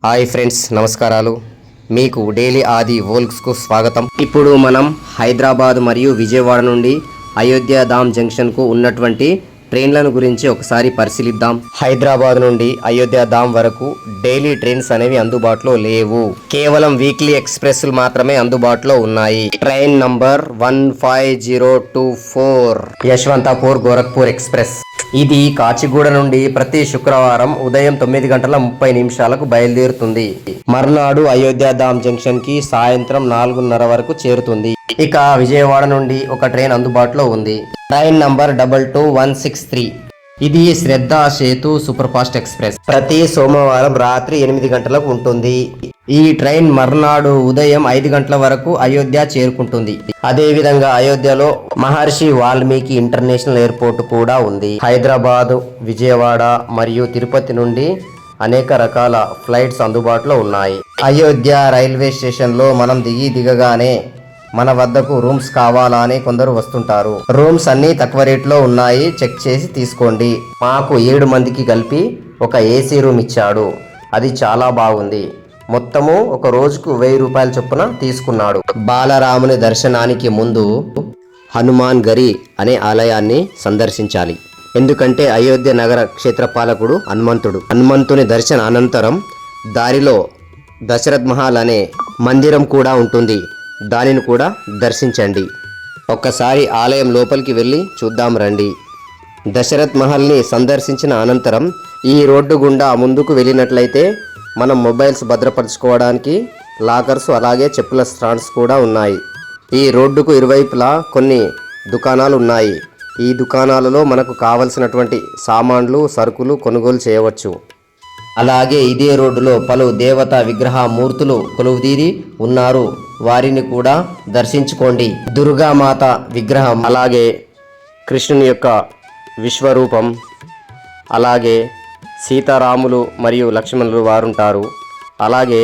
Hi friends, నమస్కారాలు. మీకు daily ఆది వోల్క్స్కు స్వాగతం. ఇప్పుడు మనం హైదరాబాద్ మరియు విజయవాడ నుండి అయోధ్య ధామ్ జంక్షన్కు ఉన్నటువంటి ట్రైన్లను గురించి ఒకసారి పరిశీలిద్దాం. హైదరాబాద్ నుండి అయోధ్య ధామ్ వరకు డైలీ ట్రైన్స్ అనేవి అందుబాటులో లేవు. కేవలం వీక్లీ ఎక్స్ప్రెస్లు మాత్రమే అందుబాటులో ఉన్నాయి. Train number 15024 Yesvantpur Gorakhpur express. ఇది కాచిగూడ నుండి ప్రతి శుక్రవారం ఉదయం 9:30 బయలుదేరుతుంది. మర్నాడు అయోధ్య ధామ్ జంక్షన్ కి సాయంత్రం 4:30 వరకు చేరుతుంది. ఇక విజయవాడ నుండి ఒక ట్రైన్ అందుబాటులో ఉంది. Train number 22163. ఇది శ్రద్ధ సేతు సూపర్ ఫాస్ట్ ఎక్స్ప్రెస్. ప్రతి సోమవారం రాత్రి 8 గంటలకు ఉంటుంది. ఈ ట్రైన్ మర్నాడు ఉదయం 5 గంటల వరకు అయోధ్య చేరుకుంటుంది. అదే విధంగా అయోధ్యలో మహర్షి వాల్మీకి ఇంటర్నేషనల్ ఎయిర్పోర్ట్ కూడా ఉంది. హైదరాబాద్, విజయవాడ మరియు తిరుపతి నుండి అనేక రకాల ఫ్లైట్స్ అందుబాటులో ఉన్నాయి. అయోధ్య రైల్వే స్టేషన్లో మనం దిగగానే మన వద్దకు రూమ్స్ కావాలా అని కొందరు వస్తుంటారు. రూమ్స్ అన్ని తక్కువ రేట్లో ఉన్నాయి, చెక్ చేసి తీసుకోండి. మాకు 7 మందికి కలిపి ఒక ఏసీ రూమ్ ఇచ్చాడు. అది చాలా బాగుంది. మొత్తము ఒక రోజుకు 1000 రూపాయల చొప్పున తీసుకున్నాడు. బాలరాముని దర్శనానికి ముందు హనుమాన్ గరి అనే ఆలయాన్ని సందర్శించాలి. ఎందుకంటే అయోధ్య నగర క్షేత్రపాలకుడు హనుమంతుని దర్శన అనంతరం దారిలో దశరథ్ మహల్ అనే మందిరం కూడా ఉంటుంది. దానిని కూడా దర్శించండి. ఒక్కసారి ఆలయం లోపలికి వెళ్ళి చూద్దాం రండి. దశరథ్ మహల్ని సందర్శించిన అనంతరం ఈ రోడ్డు గుండా ముందుకు వెళ్ళినట్లయితే మనం మొబైల్స్ భద్రపరచుకోవడానికి లాకర్స్, అలాగే చెప్పుల స్టాండ్స్ కూడా ఉన్నాయి. ఈ రోడ్డుకు ఇరువైపులా కొన్ని దుకాణాలు ఉన్నాయి. ఈ దుకాణాలలో మనకు కావలసినటువంటి సామాన్లు, సరుకులు కొనుగోలు చేయవచ్చు. అలాగే ఇదే రోడ్డులో పలు దేవతా విగ్రహ మూర్తులు కొలువుదీరి ఉన్నారు. వారిని కూడా దర్శించుకోండి. దుర్గామాత విగ్రహం, అలాగే కృష్ణుని యొక్క విశ్వరూపం, అలాగే సీతారాములు మరియు లక్ష్మణులు వారుంటారు. అలాగే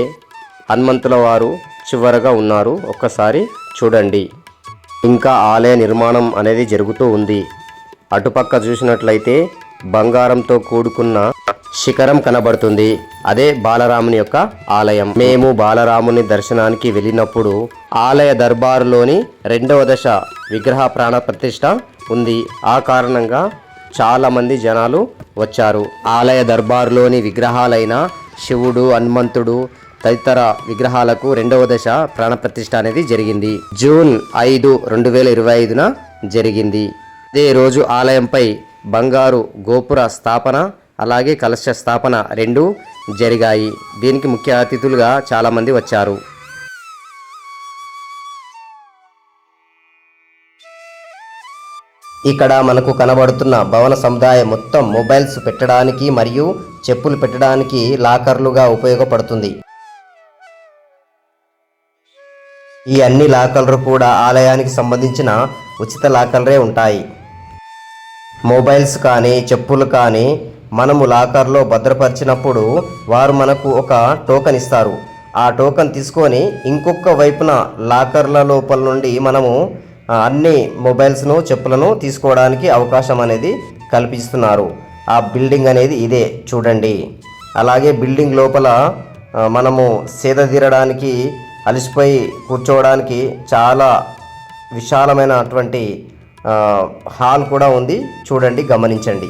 హనుమంతుల వారు చివరగా ఉన్నారు. ఒక్కసారి చూడండి. ఇంకా ఆలయ నిర్మాణం అనేది జరుగుతూ ఉంది. అటుపక్క చూసినట్లయితే బంగారంతో కూడుకున్న శిఖరం కనబడుతుంది. అదే బాలరాముని యొక్క ఆలయం. మేము బాలరాముని దర్శనానికి వెళ్ళినప్పుడు ఆలయ దర్బారులోని 2వ దశ విగ్రహ ప్రాణ ప్రతిష్ఠ ఉంది. ఆ కారణంగా చాలా మంది జనాలు వచ్చారు. ఆలయ దర్బారులోని విగ్రహాలైన శివుడు, హనుమంతుడు తదితర విగ్రహాలకు 2వ దశ ప్రాణప్రతిష్ఠ అనేది జరిగింది. జూన్ 5, 2025న జరిగింది. అదే రోజు ఆలయంపై బంగారు గోపుర స్థాపన, అలాగే కలశ స్థాపన 2 జరిగాయి. దీనికి ముఖ్య అతిథులుగా చాలామంది వచ్చారు. ఇక్కడ మనకు కనబడుతున్న భవన సముదాయం మొత్తం మొబైల్స్ పెట్టడానికి మరియు చెప్పులు పెట్టడానికి లాకర్లుగా ఉపయోగపడుతుంది. ఈ అన్ని లాకర్లు కూడా ఆలయానికి సంబంధించిన ఉచిత లాకర్లే ఉంటాయి. మొబైల్స్ కానీ చెప్పులు కానీ మనము లాకర్లో భద్రపరిచినప్పుడు వారు మనకు ఒక టోకెన్ ఇస్తారు. ఆ టోకెన్ తీసుకొని ఇంకొక వైపున లాకర్ల లోపల నుండి మనము అన్ని మొబైల్స్ను, చెప్పులను తీసుకోవడానికి అవకాశం అనేది కల్పిస్తున్నారు. ఆ బిల్డింగ్ అనేది ఇదే చూడండి. అలాగే బిల్డింగ్ లోపల మనము సేద తీరడానికి, అలసిపోయి కూర్చోవడానికి చాలా విశాలమైనటువంటి హాల్ కూడా ఉంది. చూడండి, గమనించండి.